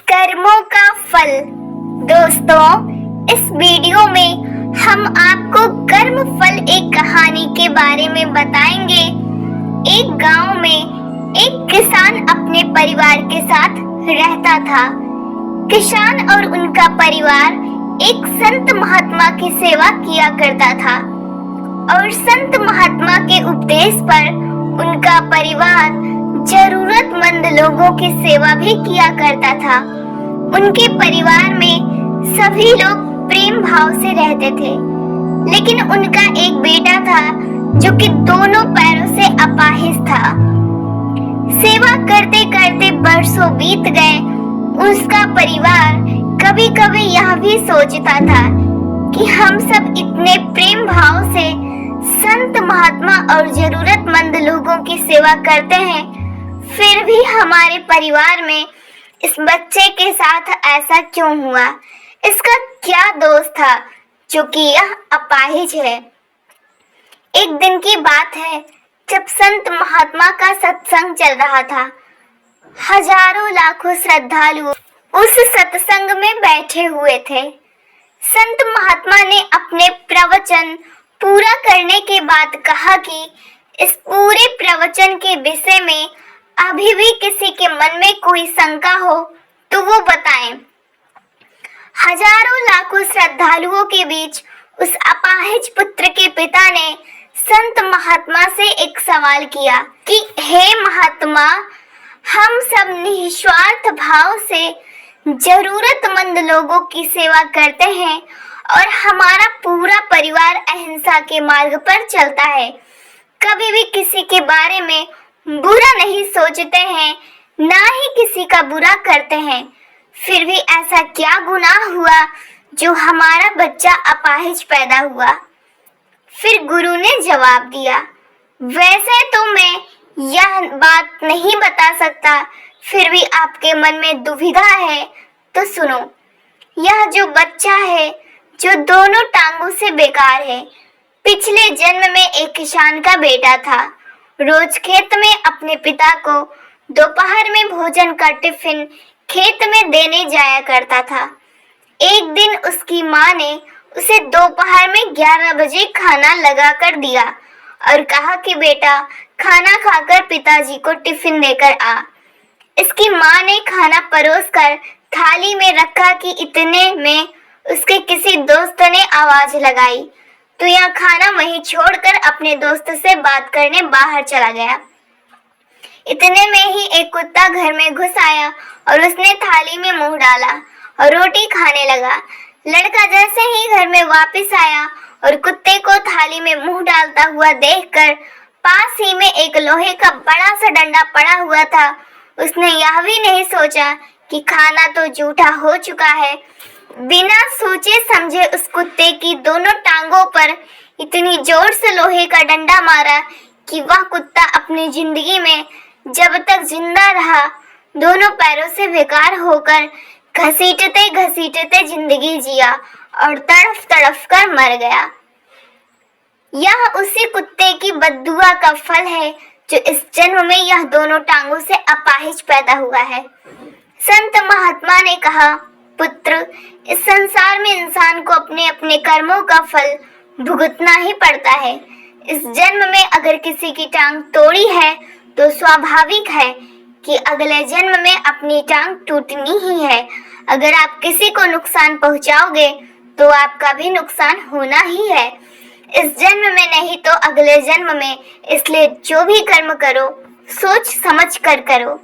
कर्मों का फल। दोस्तों, इस वीडियो में हम आपको कर्म फल एक कहानी के बारे में बताएंगे। एक गांव में एक किसान अपने परिवार के साथ रहता था। किसान और उनका परिवार एक संत महात्मा की सेवा किया करता था और संत महात्मा के उपदेश पर उनका परिवार जरूरतमंद लोगों की सेवा भी किया करता था। उनके परिवार में सभी लोग प्रेम भाव से रहते थे, लेकिन उनका एक बेटा था जो कि दोनों पैरों से अपाहिज था। सेवा करते करते बरसों बीत गए। उसका परिवार कभी कभी यह भी सोचता था कि हम सब इतने प्रेम भाव से संत महात्मा और जरूरतमंद लोगों की सेवा करते हैं, फिर भी हमारे परिवार में इस बच्चे के साथ ऐसा क्यों हुआ? इसका क्या दोष था जो कि यह अपाहिज है? एक दिन की बात है जब संत महात्मा का सत्संग चल रहा था। हजारों लाखों श्रद्धालु उस सत्संग में बैठे हुए थे। संत महात्मा ने अपने प्रवचन पूरा करने के बाद कहा कि इस पूरे प्रवचन के विषय में अभी भी किसी के मन में कोई शंका हो तो वो बताएं। हजारों लाखों श्रद्धालुओं के बीच उस अपाहिज पुत्र के पिता ने संत महात्मा से एक सवाल किया कि हे महात्मा, हम सब निस्वार्थ भाव से जरूरतमंद लोगों की सेवा करते हैं और हमारा पूरा परिवार अहिंसा के मार्ग पर चलता है। कभी भी किसी के बारे में बुरा नहीं सोचते हैं, ना ही किसी का बुरा करते हैं। फिर भी ऐसा क्या गुनाह हुआ जो हमारा बच्चा अपाहिज पैदा हुआ? फिर गुरु ने जवाब दिया, वैसे तो मैं यह बात नहीं बता सकता, फिर भी आपके मन में दुविधा है तो सुनो। यह जो बच्चा है जो दोनों टांगों से बेकार है, पिछले जन्म में एक किसान का बेटा था। रोज खेत में अपने पिता को दोपहर में भोजन का टिफिन खेत में देने जाया करता था। एक दिन उसकी माँ ने उसे दोपहर में 11 बजे खाना लगा कर दिया और कहा कि बेटा, खाना खाकर पिताजी को टिफिन देकर आ। इसकी माँ ने खाना परोसकर थाली में रखा कि इतने में उसके किसी दोस्त ने आवाज लगाई तो यह खाना वहीं छोड़कर अपने दोस्त से बात करने बाहर चला गया। इतने में ही एक कुत्ता घर में घुस आया और उसने थाली में मुंह डाला और रोटी खाने लगा। लड़का जैसे ही घर में वापस आया और कुत्ते को थाली में मुंह डालता हुआ देखकर पास ही में एक लोहे का बड़ा सा डंडा पड़ा हुआ था, उसने यह भी नहीं सोचा कि खाना तो जूठा हो चुका है। बिना सोचे समझे उस कुत्ते की दोनों टांगों पर इतनी जोर से लोहे का डंडा मारा कि वह कुत्ता अपनी जिंदगी में जब तक जिंदा रहा दोनों पैरों से बेकार होकर घसीटते घसीटते जिंदगी जिया और तड़फ तड़फ कर मर गया। यह उसी कुत्ते की बद्दुआ का फल है जो इस जन्म में यह दोनों टांगों से अपाहिज पैदा हुआ है। संत महात्मा ने कहा, पुत्र, इस संसार में इंसान को अपने अपने कर्मों का फल भुगतना ही पड़ता है। इस जन्म में अगर किसी की टांग तोड़ी है तो स्वाभाविक है कि अगले जन्म में अपनी टांग टूटनी ही है। अगर आप किसी को नुकसान पहुंचाओगे तो आपका भी नुकसान होना ही है, इस जन्म में नहीं तो अगले जन्म में। इसलिए जो भी कर्म करो सोच समझ कर करो।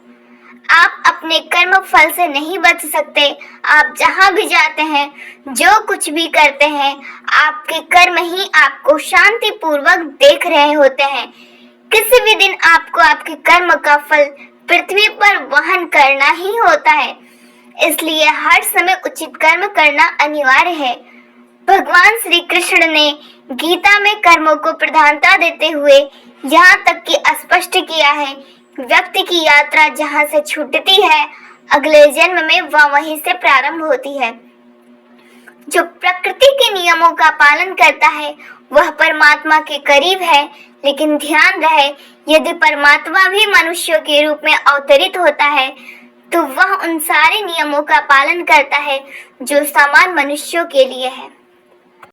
आप अपने कर्म फल से नहीं बच सकते। आप जहाँ भी जाते हैं, जो कुछ भी करते हैं, आपके कर्म ही आपको शांति पूर्वक देख रहे होते हैं। किसी भी दिन आपको आपके कर्म का फल पृथ्वी पर वहन करना ही होता है। इसलिए हर समय उचित कर्म करना अनिवार्य है। भगवान श्री कृष्ण ने गीता में कर्मों को प्रधानता देते हुए यहाँ तक कि स्पष्ट किया है, व्यक्ति की यात्रा जहाँ से छूटती है अगले जन्म में वह वहीं से प्रारंभ होती है। जो प्रकृति के नियमों का पालन करता है वह परमात्मा के करीब है, लेकिन ध्यान रहे यदि परमात्मा भी मनुष्यों के रूप में अवतरित होता है तो वह उन सारे नियमों का पालन करता है जो सामान्य मनुष्यों के लिए है।